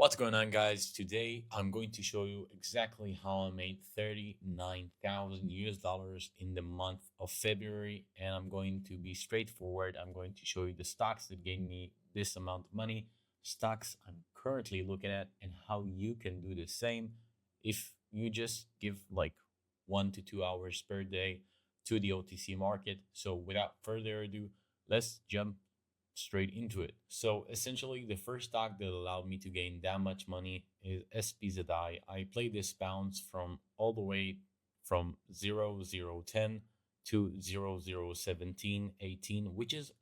What's going on, guys? Today I'm going to show you exactly how I made 39,000 US dollars in the month of February, and I'm going to be straightforward. I'm going to show you the stocks that gave me this amount of money, stocks I'm currently looking at, and how you can do the same if you just give like 1 to 2 hours per day to the OTC market. So, without further ado, let's jump straight into it. So essentially, the first stock that allowed me to gain that much money is SPZI. I played this bounce from all the way from 0010 to 001718, which is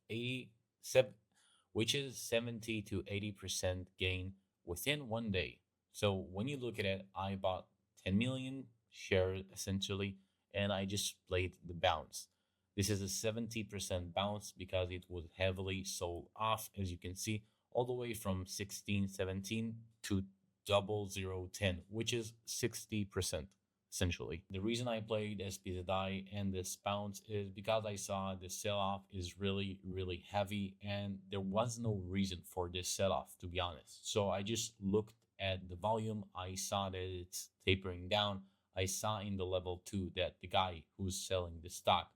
70 to 80% gain within one day. So when you look at it, I bought 10 million shares essentially, and I just played the bounce. This is a 70% bounce because it was heavily sold off, as you can see, all the way from 1617 to 0010, which is 60% essentially. The reason I played SPZI and this bounce is because I saw the sell-off is really heavy and there was no reason for this sell-off, to be honest. So I just looked at the volume. I saw that it's tapering down. I saw in the level 2 that the guy who's selling the stock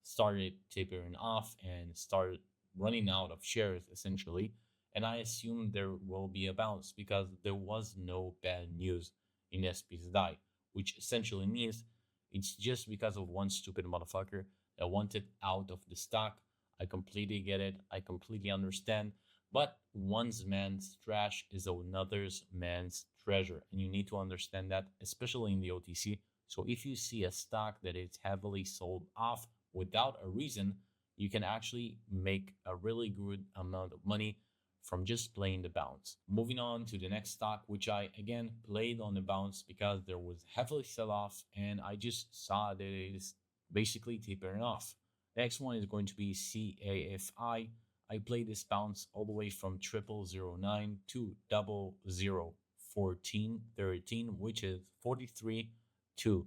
started tapering off and started running out of shares essentially. And I assumed there will be a bounce because there was no bad news in SPZI, which essentially means it's just because of one stupid motherfucker that wanted out of the stock. I completely get it. I completely understand. But one's man's trash is another's man's treasure. And you need to understand that, especially in the OTC. So if you see a stock that is heavily sold off without a reason, you can actually make a really good amount of money from just playing the bounce. Moving on to the next stock, which I again played on the bounce because there was heavily sell off and I just saw that it is basically tapering off. Next one is going to be CAFI. I played this bounce all the way from 0009 to 001413, which is 43 to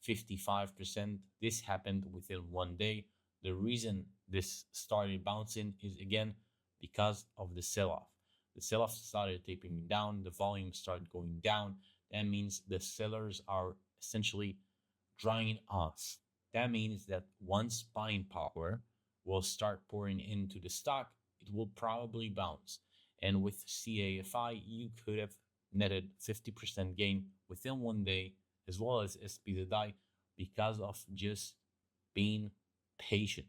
55%. This happened within one day. The reason this started bouncing is again because of the sell-off. The sell-off started tapering down, the volume started going down. That means the sellers are essentially drying off. That means that once buying power will start pouring into the stock, it will probably bounce. And with CAFI, you could have netted 50% gain within one day, as well as SPZI, because of just being patient,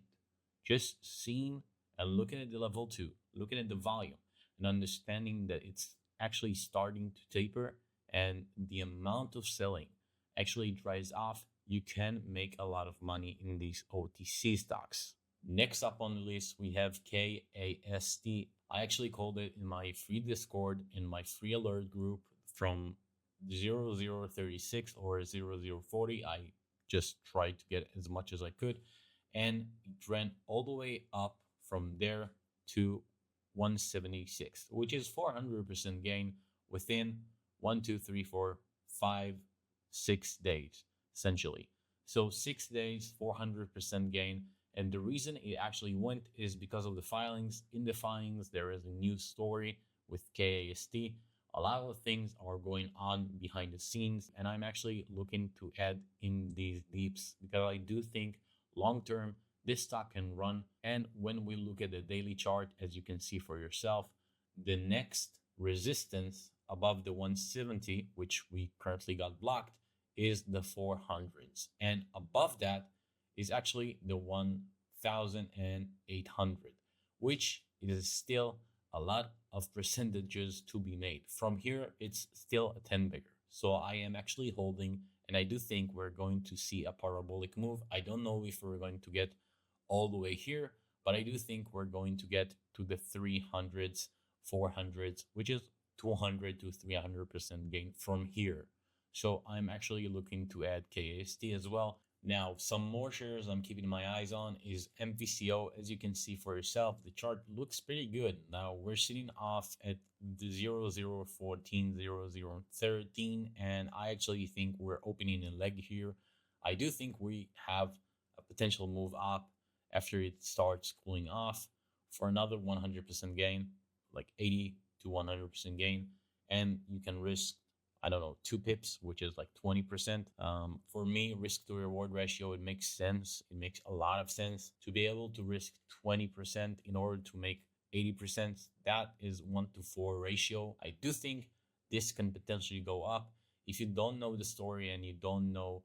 just seeing and looking at the level 2, looking at the volume and understanding that it's actually starting to taper and the amount of selling actually dries off. You can make a lot of money in these OTC stocks. Next up on the list, we have KAST. I actually called it in my free Discord, in my free alert group from 0036 or 0040. I just tried to get as much as I could, and it ran all the way up from there to 176, which is 400% gain within 1, 2, 3, 4, 5, 6 days, essentially. So 6 days, 400% gain. And the reason it actually went is because of the filings. In the filings, there is a news story with KAST. A lot of things are going on behind the scenes, and I'm actually looking to add in these deeps because I do think long term this stock can run. And when we look at the daily chart, as you can see for yourself, the next resistance above the 170, which we currently got blocked, is the 400s, and above that is actually the 1800, which is still a lot of percentages to be made. From here, it's still a 10 bigger. So I am actually holding, and I do think we're going to see a parabolic move. I don't know if we're going to get all the way here, but I do think we're going to get to the 300s, 400s, which is 200 to 300% gain from here. So I'm actually looking to add KAST as well. Now, some more shares I'm keeping my eyes on is MVCO. As you can see for yourself, the chart looks pretty good. Now, we're sitting off at the 0014, 0013, and I actually think we're opening a leg here. I do think we have a potential move up after it starts cooling off for another 100% gain, like 80 to 100% gain. and you can risk, I don't know, 2 pips, which is like 20%. For me, risk to reward ratio, it makes sense. It makes a lot of sense to be able to risk 20% in order to make 80%. That is 1 to 4 ratio. I do think this can potentially go up. If you don't know the story and you don't know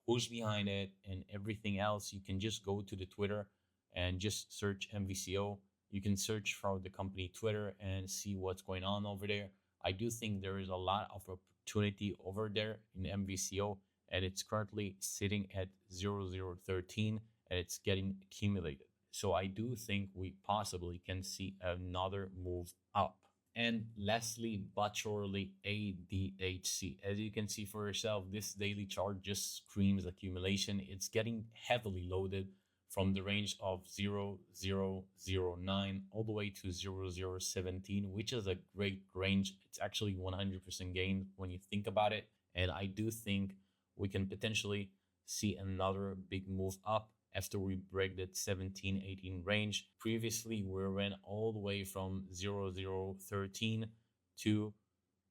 who's behind it and everything else, you can just go to the Twitter and just search MVCO. You can search for the company Twitter and see what's going on over there. I do think there is a lot of opportunity over there in MVCO, and it's currently sitting at 0013 and it's getting accumulated. So I do think we possibly can see another move up. And lastly, but surely, ADHC. As you can see for yourself, this daily chart just screams accumulation. It's getting heavily loaded from the range of 0009 all the way to 0017, which is a great range. It's actually 100% gain when you think about it. And I do think we can potentially see another big move up after we break that 17-18 range. Previously, we went all the way from 0013 to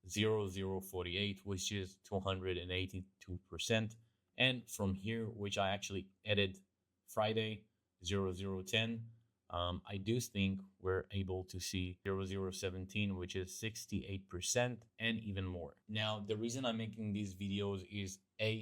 0048, which is 282%. And from here, which I actually added Friday, 0010, I do think we're able to see 0017, which is 68% and even more. Now, the reason I'm making these videos is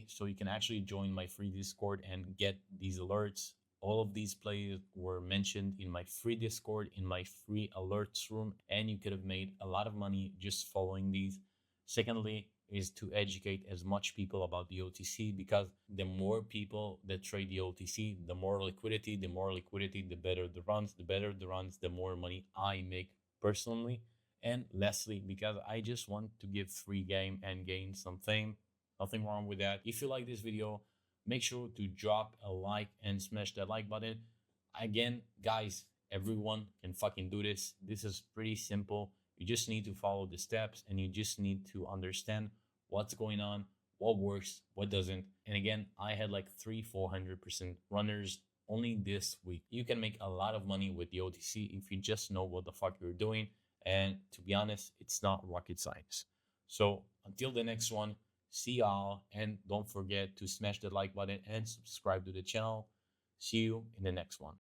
so you can actually join my free Discord and get these alerts. All of these plays were mentioned in my free Discord, in my free alerts room, and you could have made a lot of money just following these. Secondly, is to educate as much people about the OTC, because the more people that trade the OTC, the more liquidity, the better the runs, the more money I make personally. And lastly, because I just want to give free game and gain some fame. Nothing wrong with that. If you like this video, make sure to drop a like and smash that like button. Again, guys, everyone can fucking do this. This is pretty simple. You just need to follow the steps and you just need to understand what's going on, what works, what doesn't. And again, I had like 300-400% runners only this week. You can make a lot of money with the OTC if you just know what the fuck you're doing. And to be honest, it's not rocket science. So until the next one, see y'all, and don't forget to smash the like button and subscribe to the channel. See you in the next one.